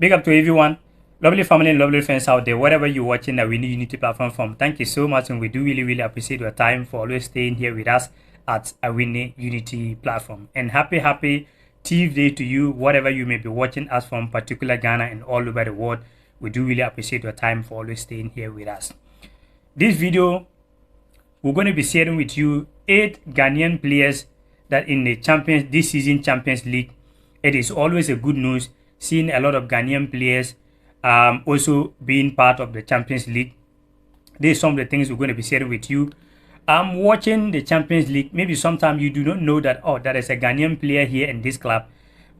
Big up to everyone, lovely family and lovely friends out there, wherever you're watching the Awini Unity platform from. Thank you so much, and we do really appreciate your time for always staying here with us at Awini Unity platform. And happy Tuesday to you, whatever you may be watching us from, particular Ghana and all over the world. We do really appreciate your time for always staying here with us. This video, we're going to be sharing with you 8 Ghanaian players that in the this season Champions League. It is always a good news seeing a lot of Ghanaian players also being part of the Champions League. These are some of the things we're going to be sharing with you. Watching the Champions League, maybe sometimes you do not know that, oh, there is a Ghanaian player here in this club.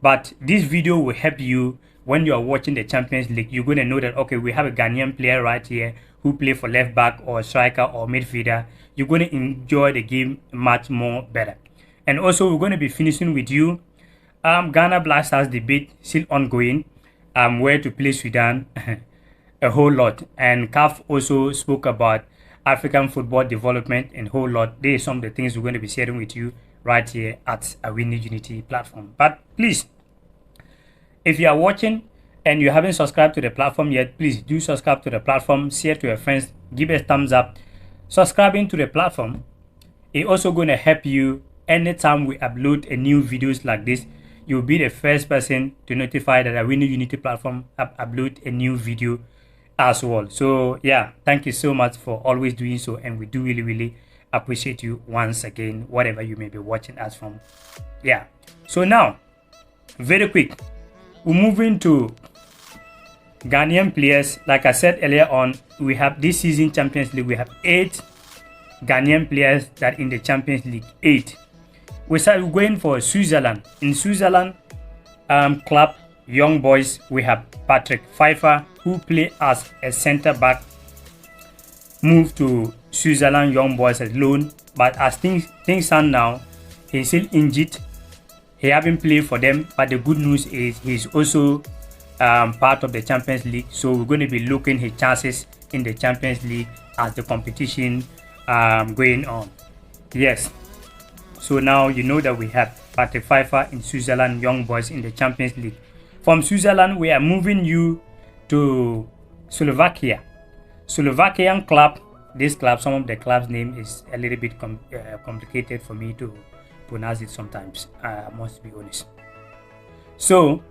But this video will help you when you are watching the Champions League. You're going to know that, okay, we have a Ghanaian player right here who play for left back or striker or midfielder. You're going to enjoy the game much more better. And also, we're going to be finishing with you Ghana Black Stars debate still ongoing. Where to play Sudan, a whole lot. And CAF also spoke about African football development and a whole lot. These are some of the things we're going to be sharing with you right here at Awini Unity platform. But please, if you are watching and you haven't subscribed to the platform yet, please do subscribe to the platform, share to your friends, give a thumbs up. Subscribing to the platform is also going to help you anytime we upload a new videos like this. You'll be the first person to notify that Awini Unity platform upload a new video as well. So yeah, thank you so much for always doing so, and we do really appreciate you once again, whatever you may be watching us from. Yeah, so now very quick, we're moving to Ghanaian players. Like I said earlier on, we have this season Champions League, we have 8 Ghanaian players that in the Champions League. 8. We started going for Switzerland. In Switzerland club young boys, we have Patrick Pfeiffer, who play as a center back, moved to Switzerland young boys as loan, but as things stand now, he's still injured. He haven't played for them, but the good news is he's also part of the Champions League, so we're going to be looking his chances in the Champions League as the competition going on. Yes, so now you know that we have Patrick Pfeiffer in Switzerland young boys in the Champions League. From Switzerland, we are moving you to Slovakia. Slovakian club. This club, some of the club's name is a little bit complicated for me to pronounce it sometimes. I must be honest. So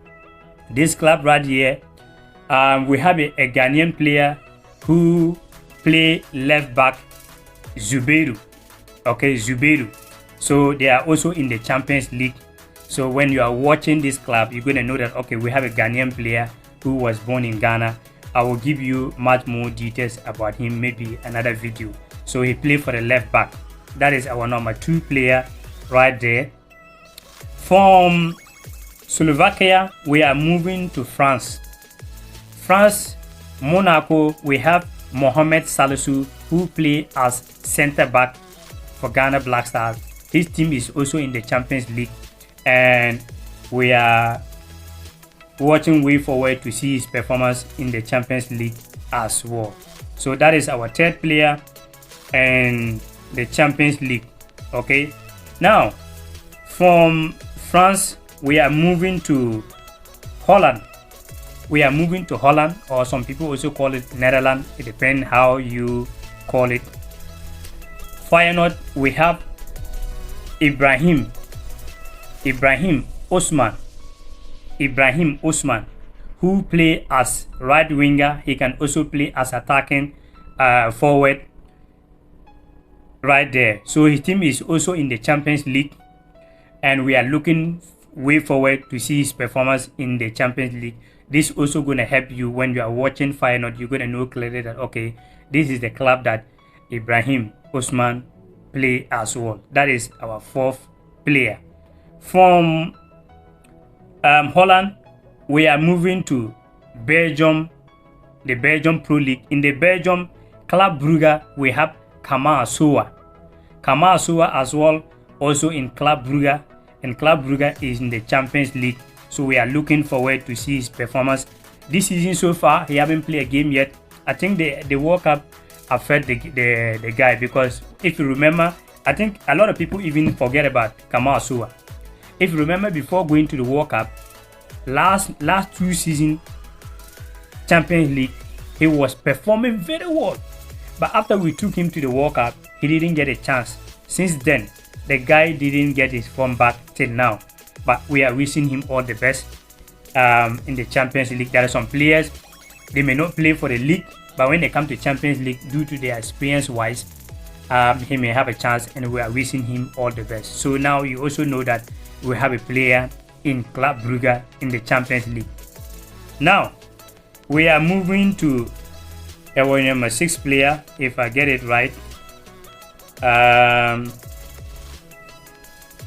this club right here, we have a Ghanaian player who play left back, Zubeiru. Okay, Zubeiru. So they are also in the Champions League. So when you are watching this club, you're going to know that, okay, we have a Ghanaian player who was born in Ghana. I will give you much more details about him, maybe another video. So he played for the left back. That is our number 2 player right there. From Slovakia, we are moving to France. France, Monaco, we have Mohamed Salisu, who play as center back for Ghana Black Stars. His team is also in the Champions League, and we are watching way forward to see his performance in the Champions League as well. So that is our 3rd player and the Champions League. Okay, now from France we are moving to Holland. We are moving to Holland, or some people also call it Netherlands. It depends how you call it. Feyenoord, we have Ibrahim Osman, who play as right winger. He can also play as attacking forward right there. So his team is also in the Champions League, and we are looking way forward to see his performance in the Champions League. This is also going to help you when you are watching Feyenoord. You're going to know clearly that, okay, this is the club that Ibrahim Osman play as well. That is our 4th player. From Holland, we are moving to Belgium, the Belgium Pro League. In the Belgium Club Brugge, we have Kamal Soa as well, also in Club Brugge, and Club Brugge is in the Champions League. So we are looking forward to see his performance this season. So far, he haven't played a game yet. I think the World Cup affected the guy, because if you remember, I think a lot of people even forget about Kamal Soa. If you remember, before going to the World Cup, last 2 seasons, Champions League, he was performing very well. But after we took him to the World Cup, he didn't get a chance. Since then, the guy didn't get his form back till now. But we are wishing him all the best in the Champions League. There are some players, they may not play for the league, but when they come to Champions League, due to their experience-wise, he may have a chance, and we are wishing him all the best. So now you also know that we have a player in Club Brugge in the Champions League. Now, we are moving to our number 6 player, if I get it right.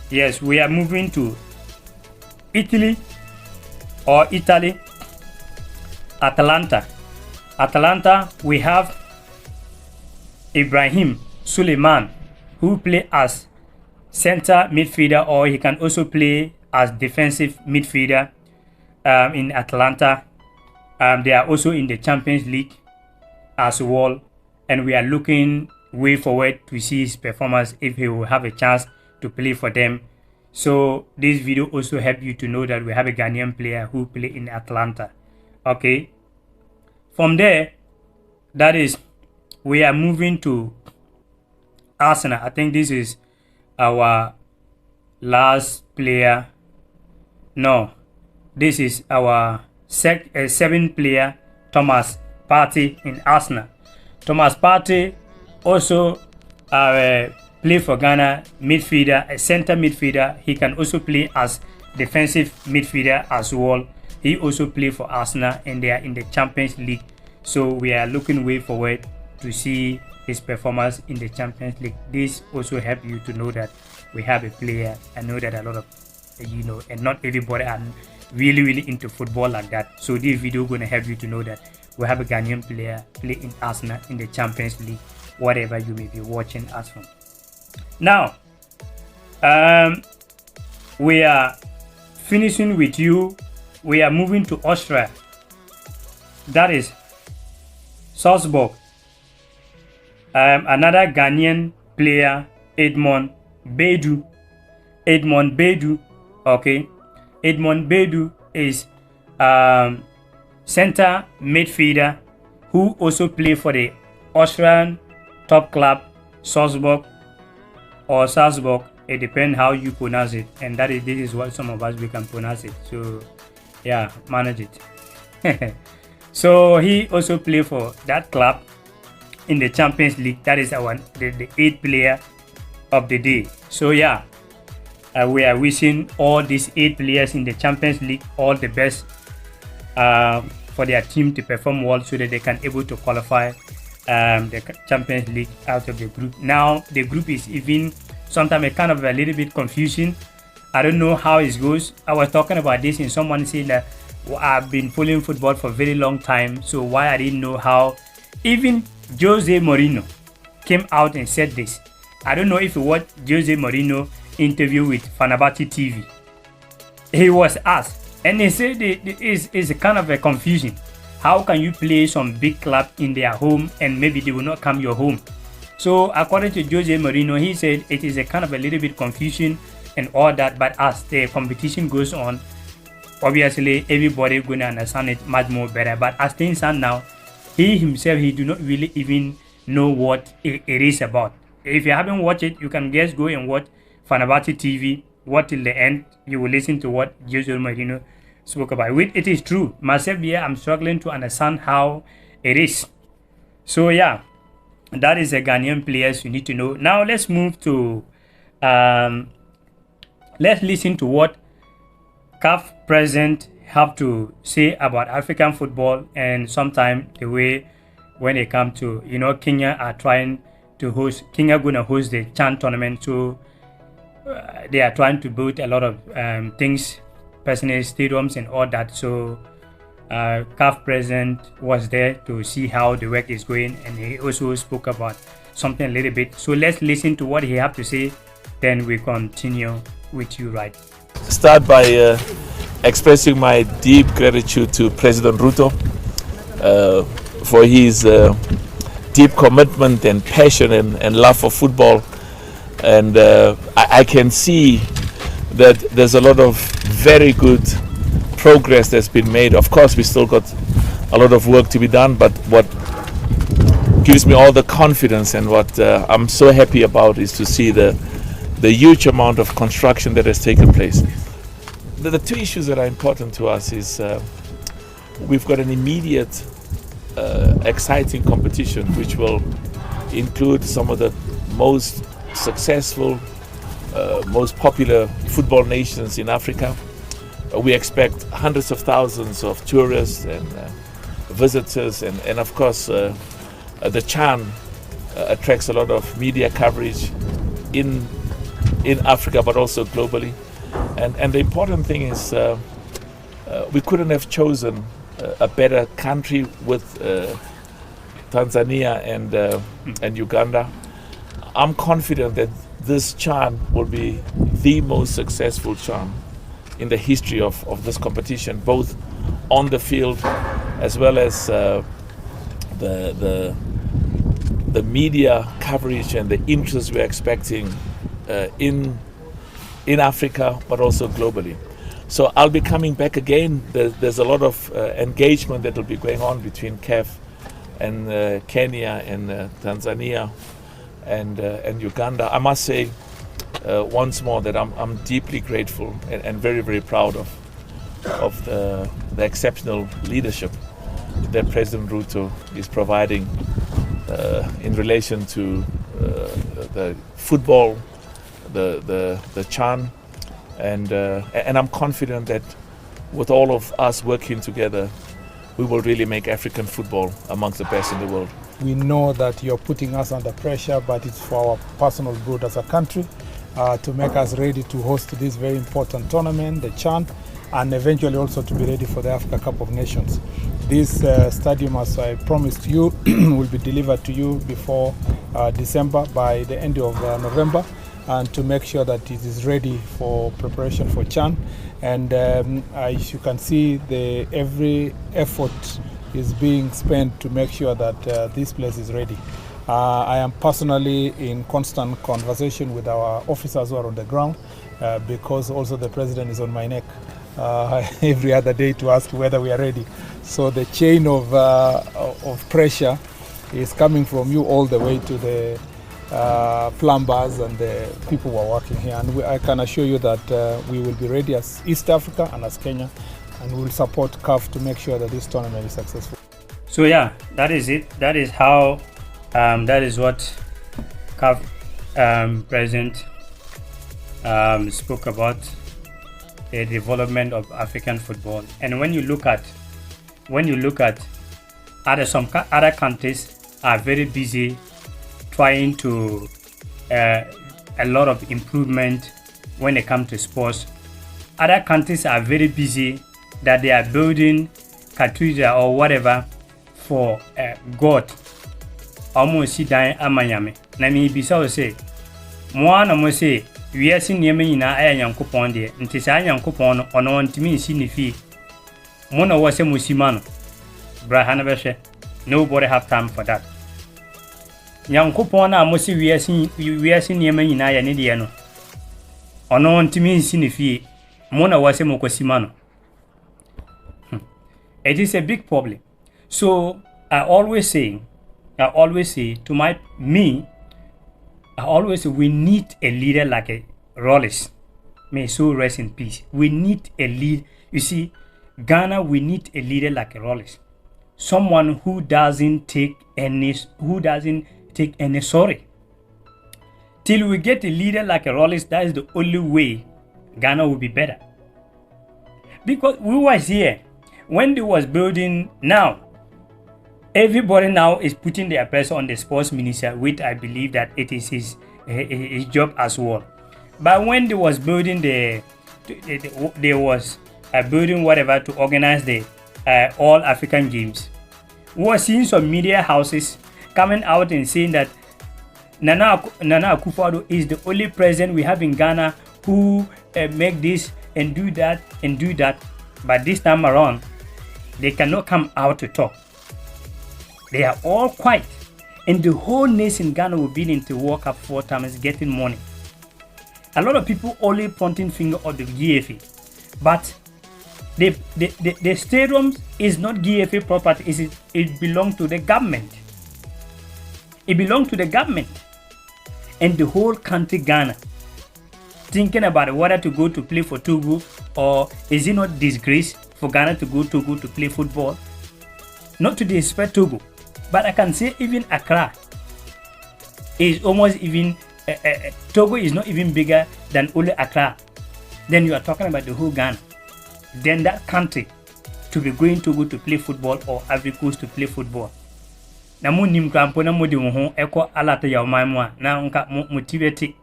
Yes, we are moving to Italy. Atalanta, we have Ibrahim Suleiman, who play as center midfielder, or he can also play as defensive midfielder in Atalanta. They are also in the Champions League as well, and we are looking way forward to see his performance if he will have a chance to play for them. So this video also help you to know that we have a Ghanaian player who play in Atlanta. Okay, from there, that is, we are moving to Arsenal. I think this is our last player. No, this is our 7th player, Thomas Partey in Arsenal. Thomas Partey also play for Ghana, midfielder, a center midfielder. He can also play as defensive midfielder as well. He also play for Arsenal, and they are in the Champions League. So we are looking way forward to see his performance in the Champions League. This also help you to know that we have a player. I know that a lot of and not everybody are really into football like that. So this video gonna help you to know that we have a Ghanaian player play in Arsenal in the Champions League, whatever you may be watching us from. Now, we are finishing with you. We are moving to Austria. That is Salzburg. Another Ghanaian player, Edmond Bedu. Okay, Edmond Bedu is center midfielder who also play for the Austrian top club Salzburg or Salzburg. It depends how you pronounce it, and this is what some of us we can pronounce it. So yeah, manage it. So he also play for that club in the Champions League. That is the 8th player of the day. So yeah, we are wishing all these 8 players in the Champions League all the best for their team to perform well, so that they can able to qualify the Champions League out of the group. Now the group is even sometimes kind of a little bit confusing. I don't know how it goes. I was talking about this, and someone saying that I've been following football for a very long time, so why I didn't know how. Even Jose Mourinho came out and said this. I don't know if you watched Jose Mourinho interview with Fenerbahce TV. He was asked, and he said it's a kind of a confusion. How can you play some big club in their home and maybe they will not come your home? So according to Jose Mourinho, he said it is a kind of a little bit confusion and all that, but as the competition goes on, obviously everybody gonna understand it much more better. But as things are now, he himself, he do not really even know what it is about. If you haven't watched it, you can just go and watch Fenerbahce TV. What till the end, you will listen to what Jose Mourinho spoke about. It is true. Myself here, I'm struggling to understand how it is. So yeah, that is the Ghanaian players you need to know. Now let's move to let's listen to what CAF President have to say about African football, and sometimes the way when they come to, Kenya are trying to host, Kenya gonna host the CHAN tournament, so they are trying to build a lot of things, personal stadiums and all that. So CAF President was there to see how the work is going, and he also spoke about something a little bit. So let's listen to what he have to say, then we continue with you, right? Start by expressing my deep gratitude to President Ruto for his deep commitment and passion and love for football. And I can see that there's a lot of very good progress that's been made. Of course, we still got a lot of work to be done, but what gives me all the confidence and what I'm so happy about is to see the huge amount of construction that has taken place. The two issues that are important to us is we've got an immediate exciting competition which will include some of the most successful, most popular football nations in Africa. We expect hundreds of thousands of tourists and visitors, and of course the CHAN attracts a lot of media coverage in Africa but also globally. And the important thing is we couldn't have chosen a better country with Tanzania and Uganda. I'm confident that this CHAN will be the most successful CHAN in the history of this competition, both on the field as well as the media coverage and the interest we're expecting in Africa, but also globally. So I'll be coming back again. There's a lot of engagement that will be going on between CAF and Kenya and Tanzania and Uganda. I must say once more that I'm deeply grateful and very, very proud of the exceptional leadership that President Ruto is providing in relation to the football, the CHAN, and I'm confident that with all of us working together, we will really make African football amongst the best in the world. We know that you're putting us under pressure, but it's for our personal good as a country to make us ready to host this very important tournament, the CHAN, and eventually also to be ready for the Africa Cup of Nations. This stadium, as I promised you, will be delivered to you before December, by the end of November, and to make sure that it is ready for preparation for CHAN. And as you can see, every effort is being spent to make sure that this place is ready. I am personally in constant conversation with our officers who are on the ground because also the president is on my neck every other day to ask whether we are ready. So the chain of pressure is coming from you all the way to the plumbers and the people who are working here. And I can assure you that we will be ready as East Africa and as Kenya, and we will support CAF to make sure that this tournament is successful. So yeah, that is it. That is how that is what CAF President spoke about the development of African football. And when you look at some other countries are very busy trying to a lot of improvement when it comes to sports. Other countries are very busy that they are building cathedral or whatever for God. Almost dan amanyame. Na mi bisa o say, mo na mo say, wiase niam nyina aya Nyankopɔn de. Nti sa Nyankopɔn no ono ntimi nsi ne fie. Mo na wo se mo sima no. Bra ha na be hwe. Nobody have time for that. Nyankopɔn na mo say wiase niam nyina ya ne de no. Ono ntimi nsi ne fie. Mo na wo se mo kwasima no. It is a big problem. So I always say to we need a leader like a Rollins. May so rest in peace. We need a lead. You see, Ghana, we need a leader like a Rollins. Someone who doesn't take any sorry. Till we get a leader like a Rollins, that is the only way Ghana will be better. Because we was here when they was building now. Everybody now is putting their pressure on the sports minister, which I believe that it is his job as well. But when they was building they was building whatever to organize the all African games, we were seeing some media houses coming out and saying that Nana Akufo-Addo is the only president we have in Ghana who make this and do that and do that. But this time around, they cannot come out to talk. They are all quiet, and the whole nation Ghana will be into World Cup 4 times getting money. A lot of people only pointing finger at the GFA, but The stadium is not GFA property. It belongs to the government. It belongs to the government and the whole country Ghana. Thinking about whether to go to play for Togo, or is it not disgrace for Ghana to go to Togo to play football? Not to disrespect Togo, but I can say even Accra is almost even Togo is not even bigger than only Accra. Then you are talking about the whole Ghana. Then that country to be going to go to play football, or Ivory Coast to play football. Na mu nim krampo na modi wo ho eko alata ya oman mu a na nka motivate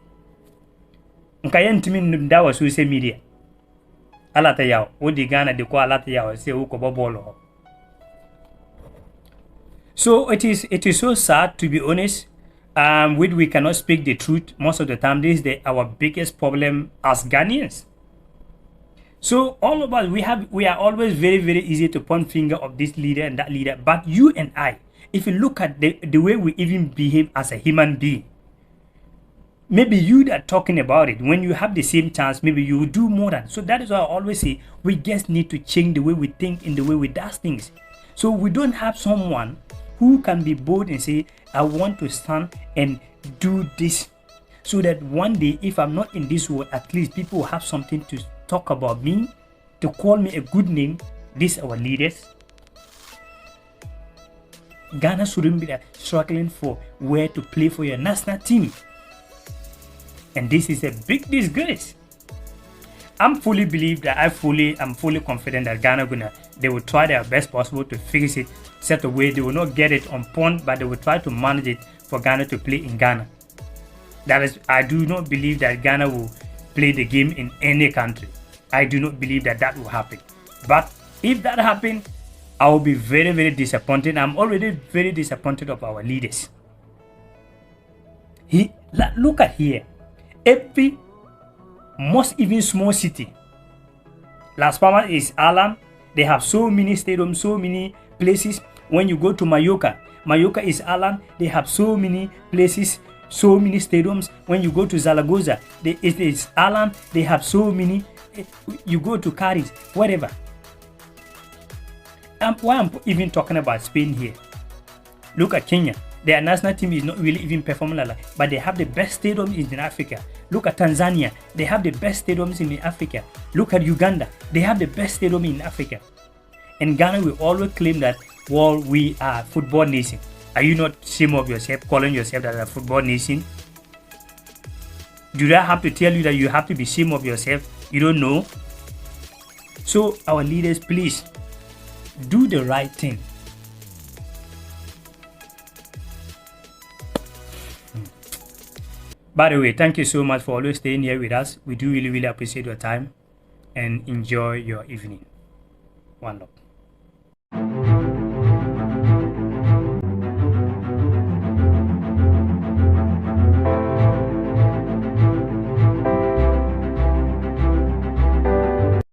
nka yentimi nda wa social media alata ya odi Ghana de ko alata ya se wo ko bobolo. So it is so sad, to be honest. We cannot speak the truth most of the time. This is our biggest problem as Ghanaians. So all of us, we are always very, very easy to point finger of this leader and that leader. But you and I, if you look at the way we even behave as a human being, maybe you that talking about it, when you have the same chance, maybe you will do more than. So that is why I always say we just need to change the way we think and the way we do things. So we don't have someone who can be bold and say, I want to stand and do this, so that one day, if I'm not in this world, at least people will have something to talk about me, to call me a good name. These are our leaders. Ghana shouldn't be struggling for where to play for your national team. And this is a big disgrace. I'm fully confident that Ghana they will try their best possible to fix it such a way they will not get it on point, but they will try to manage it for Ghana to play in Ghana. That is, I do not believe that Ghana will play the game in any country. I do not believe that will happen. But if that happens, I will be very, very disappointed. I'm already very disappointed of our leaders. Look at here. Every most even small city, Las Palmas is Alan. They have so many stadiums, so many places. When you go to Mallorca is Alan. They have so many places, so many stadiums. When you go to Zaragoza, it is Alan. They have so many. You go to Cadiz, whatever. Why I'm even talking about Spain here? Look at Kenya. Their national team is not really even performing like that, but they have the best stadiums in Africa. Look at Tanzania. They have the best stadiums in Africa. Look at Uganda. They have the best stadium in Africa. And Ghana will always claim that, well, we are a football nation. Are you not ashamed of yourself, calling yourself that a football nation? Do I have to tell you that you have to be ashamed of yourself? You don't know? So our leaders, please, do the right thing. By the way, thank you so much for always staying here with us. We do really, really appreciate your time and enjoy your evening. One love.